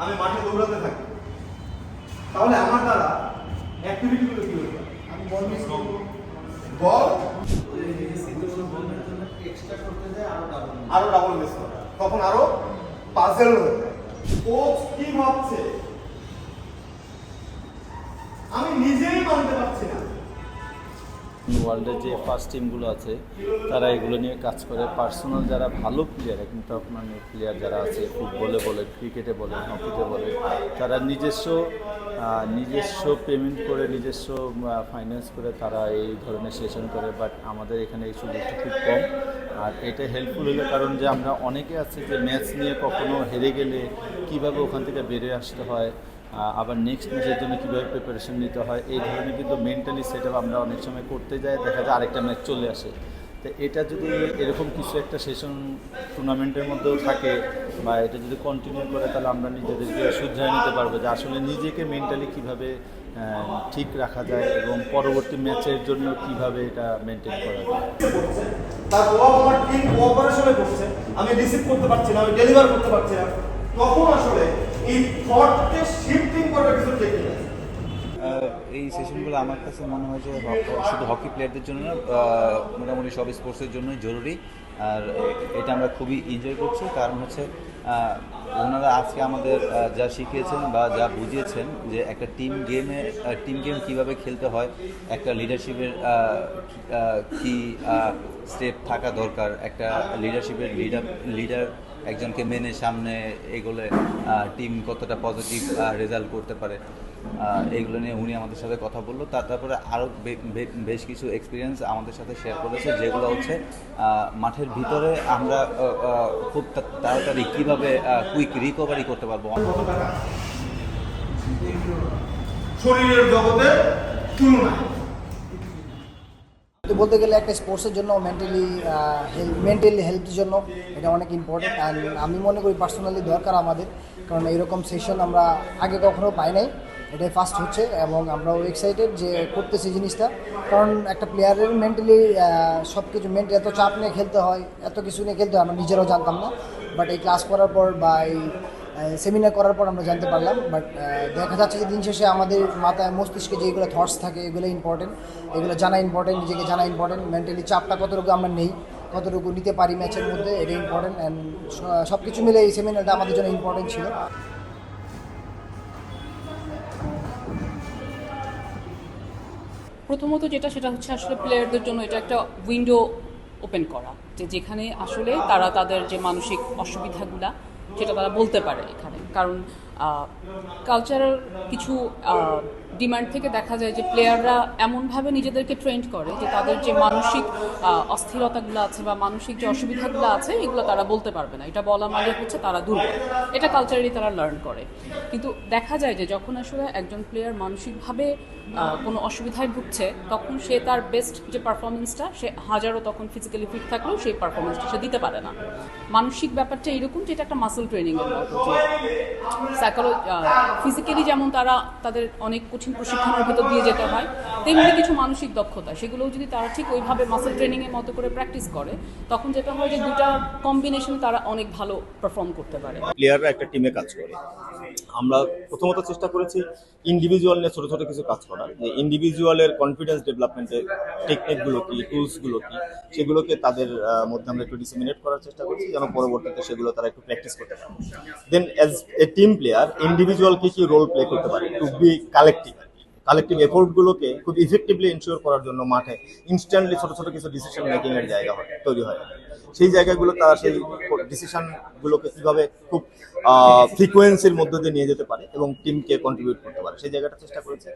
আমি মাঠে দৌড়াতে থাকি, তাহলে আমার দ্বারা অ্যাক্টিভিটিগুলো কি হতে পারে? আমি বল মিস করব, বল আরো ডাবল মিস করে, তখন আরো পাজেল হয়ে যায়। কোচ কি ভাবছে আমি নিজেই মানতে পারছি না। ওয়ার্ল্ডের যে ফার্স্ট টিমগুলো আছে তারা এগুলো নিয়ে কাজ করে। পার্সোনাল যারা ভালো প্লেয়ার, এখন টপ মানের প্লেয়ার যারা আছে, ফুটবলে বলে, ক্রিকেটে বলে, হকিতে বলে, তারা নিজস্ব পেমেন্ট করে, নিজস্ব ফাইন্যান্স করে তারা এই ধরনের সেশন করে। বাট আমাদের এখানে এই সুযোগটা খুব কম। আর এটা হেল্পফুল হলো কারণ যে আমরা অনেকে আছে যে ম্যাচ নিয়ে কখনো হেরে গেলে কীভাবে ওখান থেকে বেরিয়ে আসতে হয়, আবার নেক্সট ম্যাচের জন্য কীভাবে প্রিপারেশন নিতে হয়, এই ধরনের কিন্তু মেন্টালি সেট আপ আমরা অনেক সময় করতে যাই, দেখা যায় আরেকটা ম্যাচ চলে আসে। তো এটা যদি এরকম কিছু একটা সেশন টুর্নামেন্টের মধ্যেও থাকে বা এটা যদি কন্টিনিউ করে, তাহলে আমরা নিজেদেরকে শুধরায় নিতে পারবো যে আসলে নিজেকে মেন্টালি কীভাবে ঠিক রাখা যায় এবং পরবর্তী ম্যাচের জন্য কীভাবে এটা মেনটেন করা যায়। তার প্রভাব আমার টিম কোঅপারেশনে করছে, আমি রিসিভ করতে পারছি না, আমি ডেলিভার করতে পারছি না, তখন আসলে এই থটকে শিফটিং করার কিছু টেকনিক আছে। এই সেশনগুলো আমার কাছে মনে হয় যে শুধু হকি প্লেয়ারদের জন্য না, মোটামুটি সব স্পোর্টসের জন্যই জরুরি। আর এটা আমরা খুবই এনজয় করছি, কারণ হচ্ছে ওনারা আজকে আমাদের যা শিখিয়েছেন বা যা বুঝিয়েছেন যে একটা টিম গেম কীভাবে খেলতে হয়, একটা লিডারশিপের কি স্টেপ থাকা দরকার, একটা লিডারশিপের লিডার একজনকে মেনে সামনে এগোলে টিম কতটা পজিটিভ রেজাল্ট করতে পারে, এইগুলো নিয়ে উনি আমাদের সাথে কথা বললো। তারপরে আরও বেশ কিছু এক্সপিরিয়েন্স আমাদের সাথে শেয়ার করেছে, যেগুলো হচ্ছে মাঠের ভিতরে আমরা খুব তাড়াতাড়ি কীভাবে কুইক রিকভারি করতে পারবো। শরীরের জগতে তুলনায় বলতে গেলে একটা স্পোর্টসের জন্য মেন্টালি হেলথের জন্য এটা অনেক ইম্পর্টেন্ট। অ্যান্ড আমি মনে করি পার্সোনালি দরকার আমাদের, কারণ এরকম সেশন আমরা আগে কখনো পাই নাই, এটাই ফার্স্ট হচ্ছে এবং আমরাও এক্সাইটেড যে করতেছি জিনিসটা। কারণ একটা প্লেয়ারের মেন্টালি সব কিছু এত চাপ নিয়ে খেলতে হয়, এত কিছু নিয়ে খেলতে হয়, আমরা নিজেরাও জানতাম না। বাট এই ক্লাস করার পর বা এই সেমিনার করার পর আমরা জানতে পারলাম। বাট দেখা যাচ্ছে যে দিন শেষে আমাদের মাথায় মস্তিষ্কে যেগুলো থটস থাকে এগুলো ইম্পর্টেন্ট, এগুলো জানা ইম্পর্টেন্ট, নিজেকে জানা ইম্পর্টেন্ট, মেন্টালি চাপটা কতটুকু আমরা নেই, কতটুকু নিতে পারি ম্যাচের মধ্যে, এটা ইম্পর্টেন্ট। অ্যান্ড সব কিছু মিলে এই সেমিনারটা আমাদের জন্য ইম্পর্টেন্ট ছিল। প্রথমত সেটা হচ্ছে আসলে প্লেয়ারদের জন্য এটা একটা উইন্ডো ওপেন করা, যেখানে আসলে তারা তাদের যে মানসিক অসুবিধাগুলা সেটা তারা বলতে পারে এখানে। কারণ কালচারাল কিছু ডিমান্ড থেকে দেখা যায় যে প্লেয়াররা এমনভাবে নিজেদেরকে ট্রেন্ড করে যে তাদের যে মানসিক অস্থিরতাগুলো আছে বা মানসিক যে অসুবিধাগুলো আছে এগুলো তারা বলতে পারবে না, এটা বলা মানে হচ্ছে তারা দুর্বল, এটা কালচারালি তারা লার্ন করে। কিন্তু দেখা যায় যে যখন আসলে একজন প্লেয়ার মানসিকভাবে কোনো অসুবিধায় ভুগছে, তখন সে তার বেস্ট যে পারফরমেন্সটা, সে হাজারও তখন ফিজিক্যালি ফিট থাকলেও সেই পারফরমেন্সটা সে দিতে পারে না। মানসিক ব্যাপারটা এরকম যে এটা একটা মাসল ট্রেনিংয়ের মতো, যে ফিজিক্যালি যেমন তাদের অনেক কঠিন প্রশিক্ষণের ভেতর দিয়ে যেতে হয়, তেমনি কিছু মানসিক দক্ষতা সেগুলোও যদি তারা ঠিক ওইভাবে মাসল ট্রেনিংয়ের মতো করে প্র্যাকটিস করে, তখন যেটা হয় যে দুটা কম্বিনেশন তারা অনেক ভালো পারফর্ম করতে পারে। প্লেয়াররা একটা টিমে কাজ করে, আমরা প্রথমত চেষ্টা করেছি ইন্ডিভিজুয়াল নিয়ে ছোটো ছোটো কিছু কাজ করার, যে ইন্ডিভিজুয়ালের কনফিডেন্স ডেভেলপমেন্টের টেকনিকগুলো কী, টুলসগুলো কী, সেগুলোকে তাদের মধ্যে আমরা একটু ডিসেমিনেট করার চেষ্টা করছি, যেন পরবর্তীতে সেগুলো তারা একটু প্র্যাকটিস করতে পারে। Then as a team player individual কী কী রোল প্লে করতে পারে টু বি কালেকটিভ এফোর্টগুলোকে খুব ইফেক্টিভলি এনশিওর করার জন্য মাঠে ইনস্ট্যান্টলি ছোটো ছোটো কিছু ডিসিশন মেকিংয়ের জায়গা তৈরি হয়। সেই জায়গাগুলো তারা সেই ডিসিশনগুলোকে কীভাবে খুব ফ্রিকোয়েন্সির মধ্য দিয়ে নিয়ে যেতে পারে এবং টিমকে কন্ট্রিবিউট করতে পারে, সেই জায়গাটা চেষ্টা করেছে।